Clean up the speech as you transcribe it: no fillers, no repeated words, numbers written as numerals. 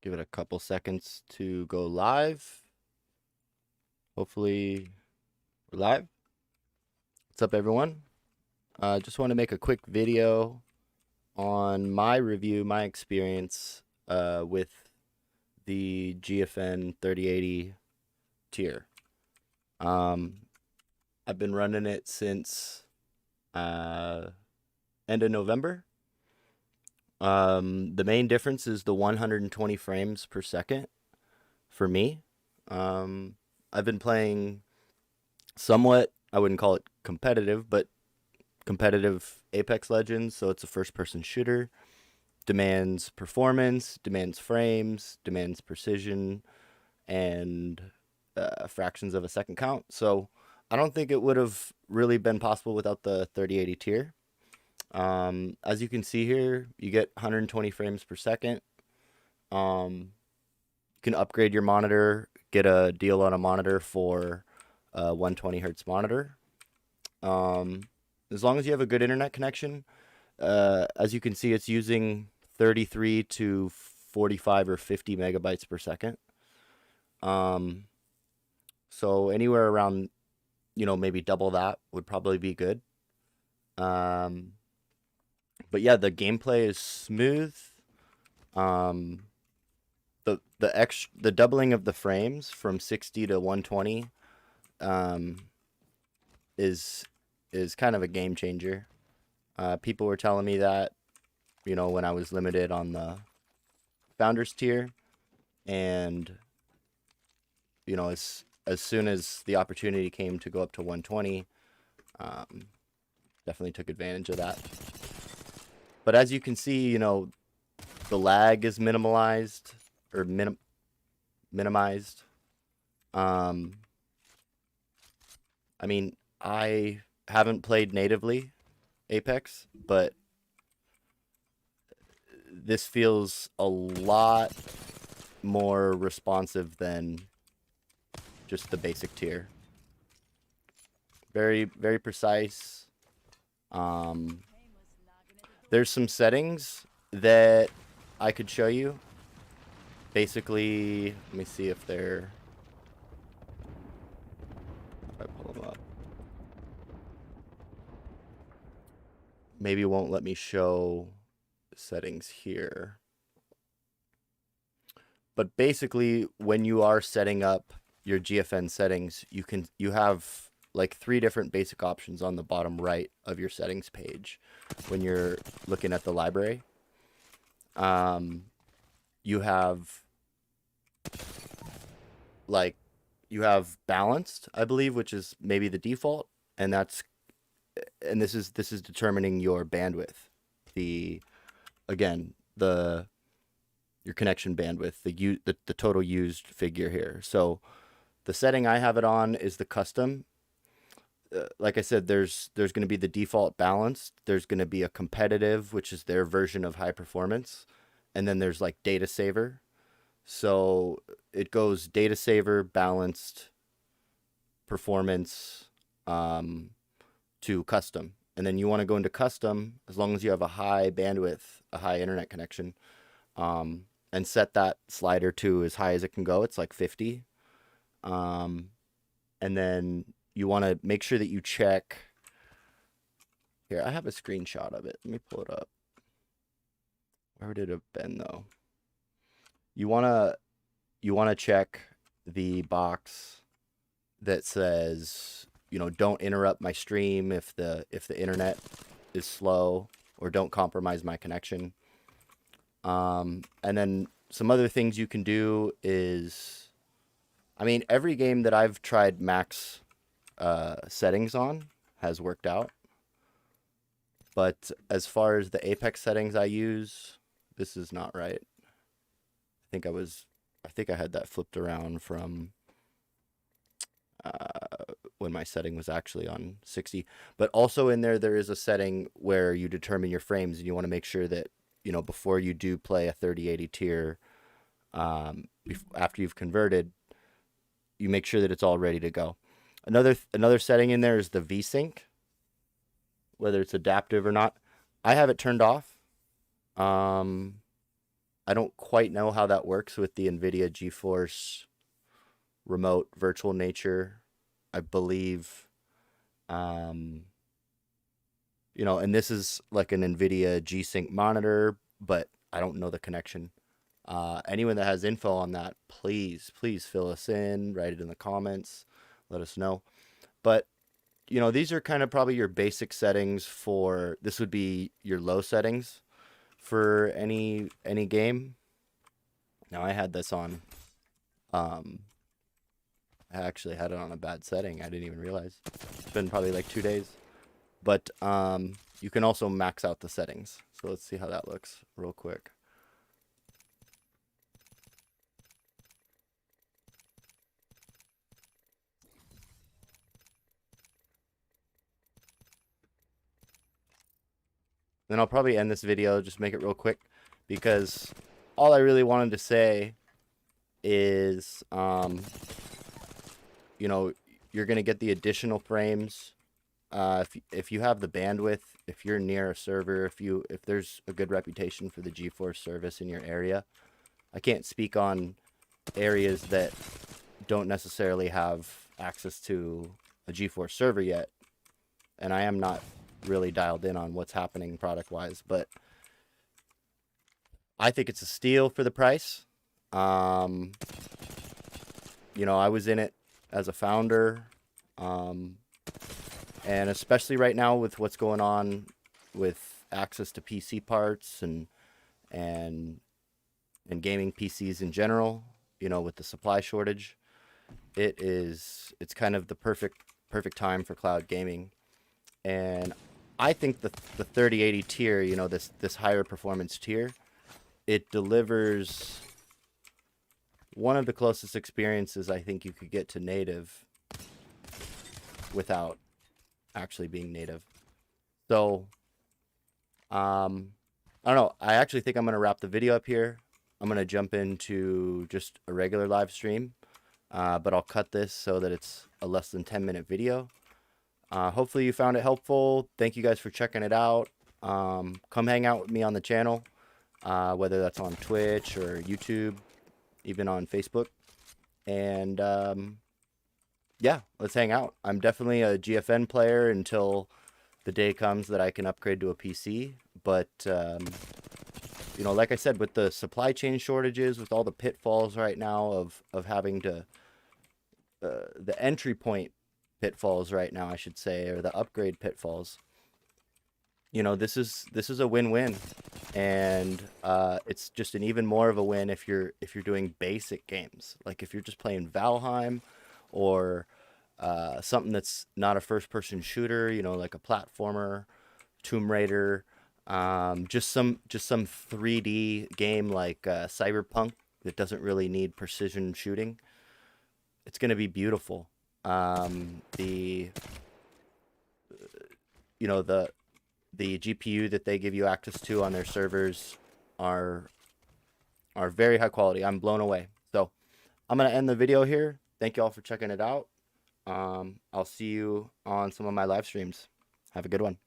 Give it a couple seconds to go live. Hopefully we're live. What's up, everyone? Just want to make a quick video on my review, my experience with the GFN 3080 tier. I've been running it since end of November. The main difference is the 120 frames per second for me. I've been playing somewhat, I wouldn't call it competitive, but competitive Apex Legends. So it's a first-person shooter. Demands performance, demands frames, demands precision, and fractions of a second count. So I don't think it would have really been possible without the 3080 tier. As you can see here, you get 120 frames per second. You can upgrade your monitor, get a deal on a monitor for a 120 hertz monitor. As long as you have a good internet connection, as you can see, it's using 33 to 45 or 50 megabytes per second. So anywhere around, maybe double that would probably be good. But yeah, the gameplay is smooth. The doubling of the frames from 60 to 120 is kind of a game changer. People were telling me that, when I was limited on the founders tier, and as soon as the opportunity came to go up to 120, definitely took advantage of that. But as you can see, the lag is minimalized or minimized. I mean, I haven't played natively Apex, but this feels a lot more responsive than just the basic tier. Very, very precise. There's some settings that I could show you. Basically, let me see if they're... If I pull them up. Maybe it won't let me show settings here. But basically, when you are setting up your GFN settings, you have like 3 different basic options on the bottom right of your settings page when you're looking at the library. You have balanced, I believe, which is maybe the default, and this is determining your bandwidth. Your connection bandwidth, the total used figure here. So the setting I have it on is the custom. Like I said, there's going to be the default balanced. There's going to be a competitive, which is their version of high performance. And then there's like data saver. So it goes data saver, balanced, performance, to custom. And then you want to go into custom as long as you have a high bandwidth, a high internet connection, and set that slider to as high as it can go. It's like 50. And then you want to make sure that you check. Here, I have a screenshot of it. Let me pull it up. Where would it have been, though? You want to check the box that says, don't interrupt my stream if the internet is slow, or don't compromise my connection. And then some other things you can do is, I mean, every game that I've tried max settings on has worked out. But as far as the Apex settings I use, this is not right. I think I had that flipped around from when my setting was actually on 60. But also in there is a setting where you determine your frames, and you want to make sure that, before you do play a 3080 tier, after you've converted, you make sure that it's all ready to go. Another setting in there is the VSync, whether it's adaptive or not. I have it turned off. I don't quite know how that works with the NVIDIA GeForce remote virtual nature. I believe, um, and this is like an NVIDIA G-Sync monitor, but I don't know the connection. Anyone that has info on that, please fill us in, write it in the comments, let us know. But, these are kind of probably your basic settings for, this would be your low settings for any game. Now I had this on, um, I actually had it on a bad setting. I didn't even realize. It's been probably like 2 days. But you can also max out the settings. So let's see how that looks real quick. Then I'll probably end this video, just make it real quick, because all I really wanted to say is, you're going to get the additional frames. If you have the bandwidth, if you're near a server, if there's a good reputation for the GeForce service in your area. I can't speak on areas that don't necessarily have access to a GeForce server yet, and I am not really dialed in on what's happening product-wise, but I think it's a steal for the price. I was in it as a founder, and especially right now with what's going on with access to PC parts and gaming PCs in general, with the supply shortage, it's kind of the perfect time for cloud gaming. And I think the 3080 tier, this higher performance tier, it delivers one of the closest experiences I think you could get to native without actually being native. So, I don't know. I actually think I'm going to wrap the video up here. I'm going to jump into just a regular live stream, but I'll cut this so that it's a less than 10-minute video. Hopefully you found it helpful. Thank you guys for checking it out. Come hang out with me on the channel, whether that's on Twitch or YouTube, even on Facebook. And yeah, let's hang out. I'm definitely a GFN player until the day comes that I can upgrade to a PC. But, like I said, with the supply chain shortages, with all the pitfalls right now of having to, the entry point pitfalls right now, I should say, or the upgrade pitfalls, this is a win-win, and it's just an even more of a win if you're doing basic games, like if you're just playing Valheim or something that's not a first-person shooter, like a platformer, Tomb Raider, just some 3D game like Cyberpunk that doesn't really need precision shooting. It's going to be beautiful. The GPU that they give you access to on their servers are very high quality. I'm blown away. So I'm going to end the video here. Thank you all for checking it out. I'll see you on some of my live streams. Have a good one.